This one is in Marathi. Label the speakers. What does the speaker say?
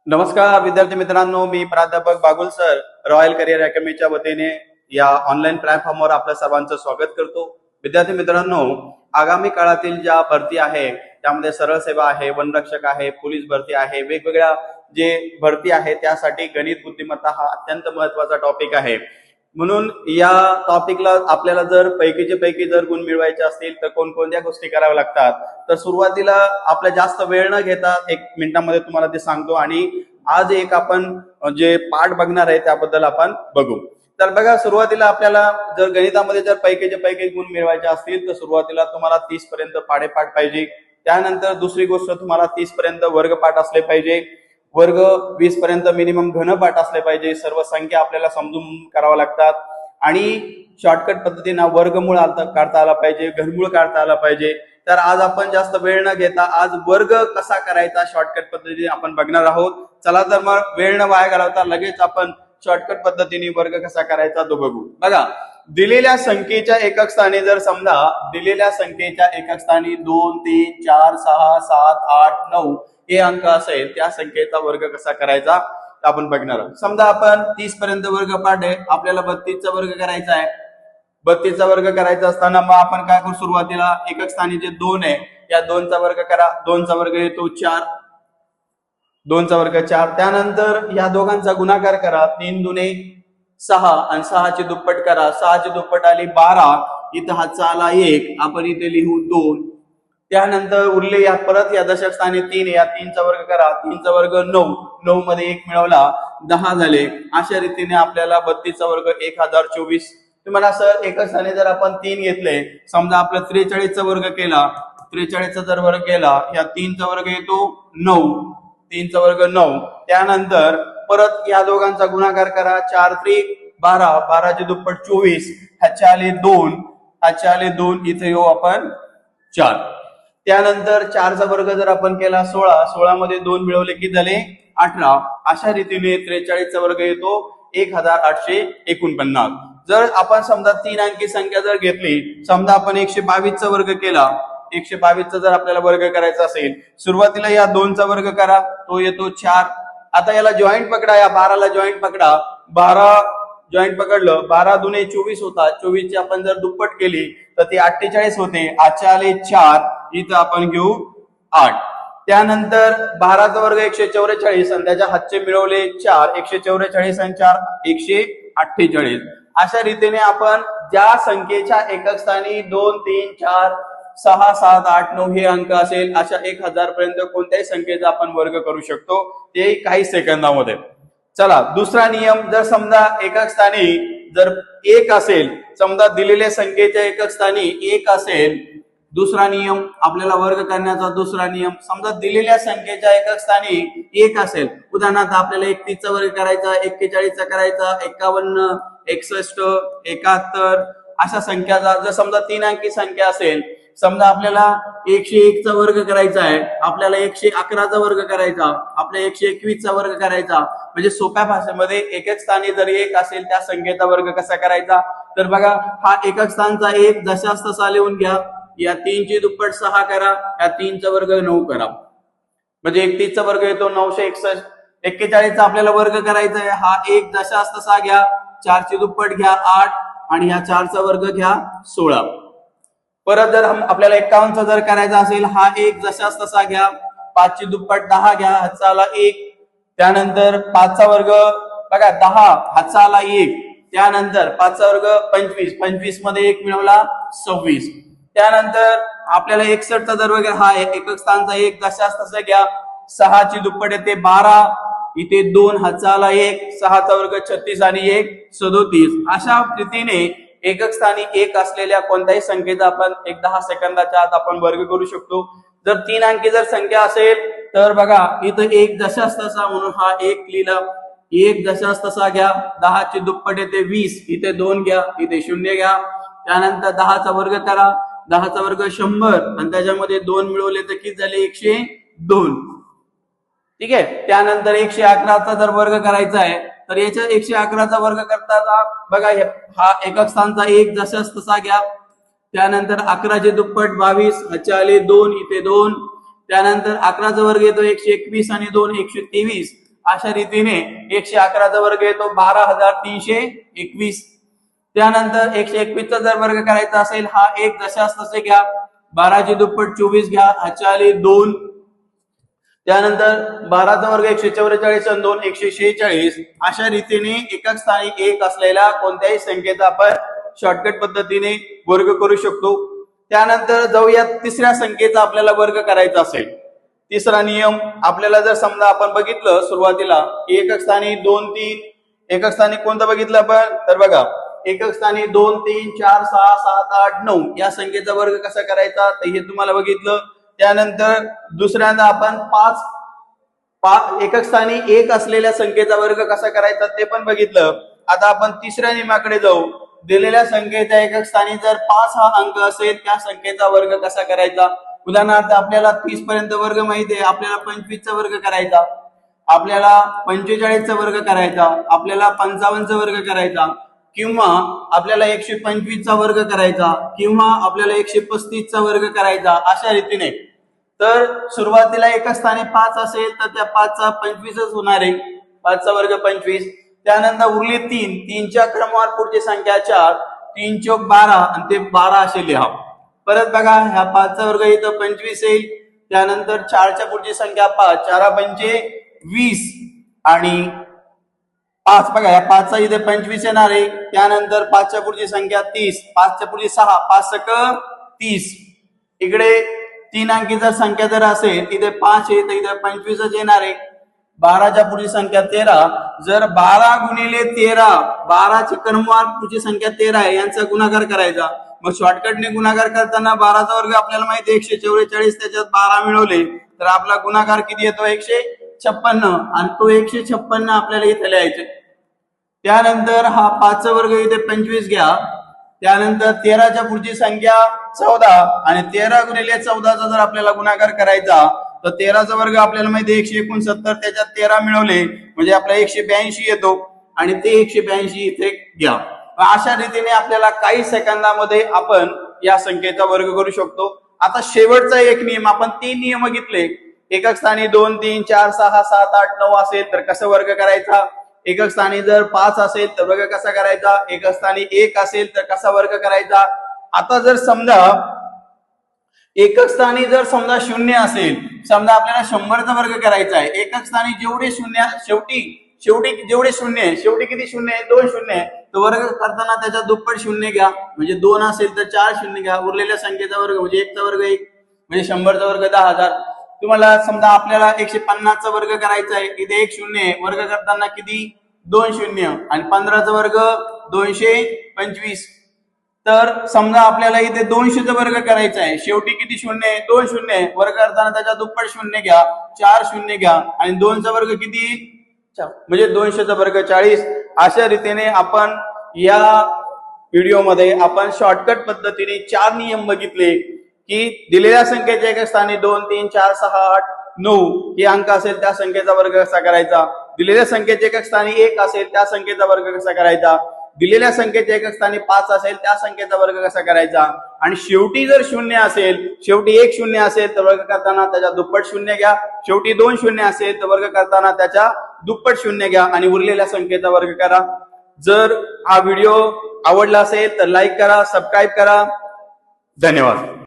Speaker 1: नमस्कार विद्यार्थी मित्रांनो, मी प्राध्यापक बागुल सर रॉयल करिअर अकॅडमीच्या वतीने या ऑनलाईन प्लॅटफॉर्मवर आपल्या सर्वांचं स्वागत करतो। विद्यार्थी मित्रांनो, आगामी काळातील ज्या भरती आहे त्यामध्ये सरळ सेवा आहे, वनरक्षक आहे, पोलीस भरती आहे, वेगवेगळ्या जे भरती आहे त्यासाठी गणित बुद्धिमत्ता हा अत्यंत महत्त्वाचा टॉपिक आहे। म्हणून या टॉपिकला आपल्याला जर पैकीचे पैकी जर गुण मिळवायचे असतील तर कोणकोणत्या गोष्टी कराव्या लागतात, तर सुरुवातीला आपला जास्त वेळ न घेता 1 मिनिटामध्ये तुम्हाला ते सांगतो आणि आज एक आपण जे पाठ बघणार आहे त्याबद्दल आपण बघू। तर बघा, सुरुवातीला आपल्याला जर गणितामध्ये जर पैकीचे पैकी गुण मिळवायचे असतील तर सुरुवातीला तुम्हाला 30 पर्यंत पाढेपाठ पाहिजे। त्यानंतर दुसरी गोष्ट, तुम्हाला 30 पर्यंत वर्गपाठ असले पाहिजे, वर्ग 20 पर्यंत मिनिमम घनपाठ असले पाहिजे, सर्व संख्या आपल्याला समजून कराव्या लागतात आणि शॉर्टकट पद्धतीने वर्गमूळ काढता आला पाहिजे, घनमूळ काढता आला पाहिजे। तर आज आपण जास्त वेळ न घेता आज वर्ग कसा करायचा शॉर्टकट पद्धतीने आपण बघणार आहोत। चला तर मग वेळ न वाया घालवता लगेच आपण शॉर्टकट पद्धतीने वर्ग कसा करायचा तो बघू। बघा, दिलेल्या संख्येच्या एकक स्थानी जर समजा दिलेल्या संख्येच्या एकक स्थानी 2, 3, 4, 6, 7, 8, 9 हे अंक असेल त्या संख्येचा वर्ग कसा करायचा आपण बघणार आहोत। समजा आपण 30 पर्यंत वर्गपाठ आहे, आपल्याला 32 चा वर्ग करायचा आहे। 32 चा वर्ग करायचा असताना मग आपण काय करू, सुरुवातीला एकक स्थानी जे 2 आहे या 2 चा वर्ग करा। 2 चा वर्ग येतो 4, 2 चा वर्ग 4। त्यानंतर या दोघांचा गुणाकार करा, 3 दुने 6 आणि 6 ची दुप्पट करा, 6 ची दुप्पट आली 12, इथं हातचा आला 1, आपण इथे लिहू 2। त्यानंतर उरले या परत या दशक स्थानी 3, या 3 चा वर्ग करा, 3 चा वर्ग 9, 9 मध्ये 1 मिळवला 10 झाले। अशा रीतीने आपल्याला 32 चा वर्ग 1024। तुम्हाला सर एकक स्थानी जर आपण 3 घेतले, समजा आपला 43 चा वर्ग केला, 43 चा जर वर्ग केला, या 3 चा वर्ग येतो 9, 3 चा वर्ग 9। त्यानंतर परत या दोघांचा गुणाकार करा, 4 त्रिक 12, 12 ची दुप्पट 24, ह्याचे आले 2, ह्याचे आले 2, इथे येऊ आपण 4। त्यानंतर 4 चा वर्ग जर आपण केला 16, 16 मध्ये 2 मिळवले की झाले 18। अशा रीतीने 43 चा वर्ग येतो 1849। जर आपण समजा 3 अंकी संख्या जर घेतली, समजा आपण 122 चा वर्ग केला, 122 चा जर आपल्याला वर्ग करायचा असेल, सुरुवातीला या 2 चा वर्ग करा, तो येतो 4। आता याला जॉईंट पकडा, या 12 ला जॉईंट पकडा, 12 जॉईंट पकडलं, 12 दुने 24 होता, 24 ची आपण जर दुप्पट केली तर ती 48 होते, आजच्या आले 4, इथं आपण घेऊ 8। त्यानंतर 12 चा वर्ग 144 आणि त्याच्या हातचे मिळवले 4, 144 आणि 4 148। अशा रीतीने आपण ज्या संख्येच्या एकक स्थानी 2, 3, 4, 6, 7, 8, 9 हे अंक असेल, अशा 1000 पर्यंत कोणत्याही संख्येचा आपण वर्ग करू शकतो, ते काही सेकंदामध्ये। चला, दुसरा नियम, जर समजा एकक स्थानी जर 1 असेल, समजा दिलेल्या संख्येच्या एकक स्थानी 1 असेल, दुसरा नियम आपल्याला वर्ग करण्याचा दुसरा नियम, समजा दिलेल्या संख्येच्या एकक स्थानी 1 असेल, उदाहरणार्थ आपल्याला 31 चा वर्ग करायचा, 41 चा करायचा, 51, 61, 71 अशा संख्याचा जर समजा 3 अंकी संख्या असेल, समजा आपल्याला 101 चा वर्ग करायचा आहे, आपल्याला 111 चा वर्ग करायचा, आपल्याला 121 चा वर्ग करायचा, म्हणजे सोप्या भाषेमध्ये एकक स्थानी जर 1 असेल त्या संख्येचा वर्ग कसा करायचा। तर बघा, हा एकक स्थानचा 1 जशास तसा लिहून घ्या, या 3 ची दुप्पट 6 करा, या 3 चा वर्ग 9 करा, म्हणजे 31 चा वर्ग येतो 961। 41 चा आपल्याला वर्ग करायचा आहे, हा 1 जशास तसा घ्या, 4 ची दुप्पट घ्या 8 आणि ह्या 4 चा वर्ग घ्या 16। परत जर आपल्याला 51 चा जर करायचा असेल, हा 1 जशास तसा घ्या, 5 ची दुप्पट 10 घ्या, हातचा आला 1। त्यानंतर 5 चा वर्ग बघा 10, हातचा आला 1। त्यानंतर 5 चा वर्ग 25, 25 मध्ये 1 मिळवला 26। त्यानंतर आपल्याला 61 चा जर वर्ग, हा एकक स्थानचा 1 जशास तसा घ्या, 6 ची दुप्पट येते 12, इथे 2, हातचा आला 1, 6 चा वर्ग 36 आणि 1 37। अशा रीतीने एकक स्थानी 1 असलेल्या कोणत्याही संख्येचा आपण 10 सेकंदाच्या आत आपण वर्ग करू शकतो। जर 3 अंकी जर संख्या असेल तर बघा, इथं 1 जशास तसा म्हणून हा 1 लिहिला, 1 जशास तसा घ्या, 10 ची दुप्पट येते 20, इथे 2 घ्या, इथे 0 घ्या। त्यानंतर 10 चा वर्ग करा, 10 चा वर्ग 100 आणि त्याच्यामध्ये 2 मिळवले तर किती झाले 102, ठीक आहे। त्यानंतर 111 चा जर वर्ग करायचा आहे तर याच्या 111 चा वर्ग करताना बघा, हा एकक स्थानचा 1 जशास तसा घ्या, त्यानंतर 11 चे दुप्पट 22, ह्याचे आले 2, इथे 2। त्यानंतर 11 चा वर्ग येतो 121 आणि 2 123। अशा रीतीने 111चा वर्ग येतो 12,321. त्यानंतर 121चा जर वर्ग करायचा असेल हा एक जशास तसे घ्या, 12ची दुप्पट 24 घ्या, हाच्या आली 2. त्यानंतर 12चा वर्ग 144 आणि 2 146. अशा रीतीने एकक स्थानी 1 असलेल्या कोणत्याही संख्येचा आपण शॉर्टकट पद्धतीने वर्ग करू शकतो. त्यानंतर जाऊया तिसऱ्या संख्येचा आपल्याला वर्ग करायचा असेल. तिसरा नियम आपल्याला जर समजा आपण बघितलं सुरुवातीला एकक स्थानी 2 3, एकक स्थानी कोणतं बघितलं आपण तर बघा एकक स्थानी 2 3 4 6 7 8 9 या संख्येचा वर्ग कसा करायचा तर हे तुम्हाला बघितलं. त्यानंतर दुसऱ्यांदा आपण 5 एकक स्थानी 1 असलेल्या संख्येचा वर्ग कसा करायचा ते पण बघितलं. आता आपण तिसऱ्या नियमाकडे जाऊ. दिलेल्या संख्येच्या एकक स्थानी जर 5 हा अंक असेल त्या संख्येचा वर्ग कसा करायचा. उदाहरणार्थ आपल्याला 30 पर्यंत वर्ग माहिती आहे, आपल्याला 25चा वर्ग करायचा, आपल्याला 45चा वर्ग करायचा, आपल्याला 55चा वर्ग करायचा, किंवा आपल्याला 125चा वर्ग करायचा, किंवा आपल्याला 135चा वर्ग करायचा. अशा रीतीने तर सुरुवातीला एकक स्थानी 5 असेल तर त्या 5चा 25च होणार आहे, 5चा वर्ग 25. त्यानंतर उरले 3, 3च्या क्रमवार पुढची संख्या 4, 3 चौक 12 आणि ते 12 असे लिहा. परत बघा ह्या 5चा वर्ग इथं 25 येईल. त्यानंतर 4च्या पुढची संख्या 5, 4 पंचे 20 आणि 5 बघा या 5चा इथे 25 येणार आहे. त्यानंतर 5च्या पुढची संख्या 30, 5च्या पुढची 6, 5 सक 30. इकडे 3 अंकी जर संख्या जर असेल तिथे 5 आहे तर इथे 25च येणार आहे. 12च्या पुढची संख्या 13, जर 12 गुणिले 13, 12ची क्रमवार पुढची संख्या 13 आहे यांचा गुणाकार करायचा. मग शॉर्टकटने गुणाकार करताना 12चा वर्ग आपल्याला माहिती आहे 144, त्याच्यात 12 मिळवले तर आपला गुणाकार किती येतो 156 आणि तो 156 आपल्याला इथे लिहायचे. त्यानंतर हा 5चा वर्ग इथे 25 घ्या. त्यानंतर 13च्या पुढची संख्या 14 आणि 13 गुणिले 14चा जर आपल्याला गुणाकार करायचा तर 13चा वर्ग आपल्याला माहिती आहे 169, त्याच्यात 13 मिळवले म्हणजे आपला 182 येतो आणि ते 182 इथे घ्या. अशा रीतीने आपल्याला काही सेकंदामध्ये आपण या संख्येचा वर्ग करू शकतो. आता शेवटचा एक नियम, आपण 3 नियम घेतले. एकक स्थानी 2 3 4 6 7 8 9 असेल तर कसं वर्ग करायचा. एकक स्थानी जर 5 असेल तर वर्ग कसा करायचा. एकक स्थानी 1 असेल तर कसा वर्ग करायचा. आता जर समजा एकक स्थानी जर समजा 0 असेल, समजा आपल्याला 100चा वर्ग करायचा आहे. एकक स्थानी जेवढे शून्य शेवटी जेवढे शून्य आहे, शेवटी किती शून्य आहे 2 शून्य आहे, तर वर्ग करताना त्याच्या दुप्पट शून्य घ्या. म्हणजे 2 असेल तर 4 शून्य घ्या. उरलेल्या संख्येचा वर्ग म्हणजे 1चा वर्ग 1 म्हणजे 100चा वर्ग 10,000. तुम्हाला समजा आपल्याला 150चा वर्ग करायचा आहे, इथे 1 शून्य आहे, वर्ग करताना किती 2 शून्य आणि 15चा वर्ग 225. तर समजा आपल्याला इथे 200चा वर्ग करायचा आहे, शेवटी किती शून्य आहे 2 शून्य आहे, वर्ग करताना त्याच्या दुप्पट शून्य घ्या, 4 शून्य घ्या आणि 2चा वर्ग किती म्हणजे 200चा वर्ग 40. अशा रीतीने आपण या व्हिडिओमध्ये आपण शॉर्टकट पद्धतीने 4 नियम बघितले की दिलेल्या संख्येच्या एकक स्थानी 2 3 4 6 8 9 हे अंक असेल त्या संख्येचा वर्ग कसा करायचा. दिलेल्या संख्येच्या एकक स्थानी 1 असेल त्या संख्येचा वर्ग कसा करायचा. दिलेल्या संख्येच्या एकक स्थानी 5 असेल त्या संख्येचा वर्ग कसा करायचा. आणि शेवटी जर 0 असेल, शेवटी 1 शून्य असेल तर वर्ग करताना त्याच्या दुप्पट शून्य घ्या. शेवटी 2 शून्य असेल तर वर्ग करताना त्याच्या दुप्पट शून्य घ्या आणि उरलेल्या संख्येचा वर्ग करा. जर हा व्हिडिओ आवडला असेल तर लाईक करा, सबस्क्राईब करा. धन्यवाद.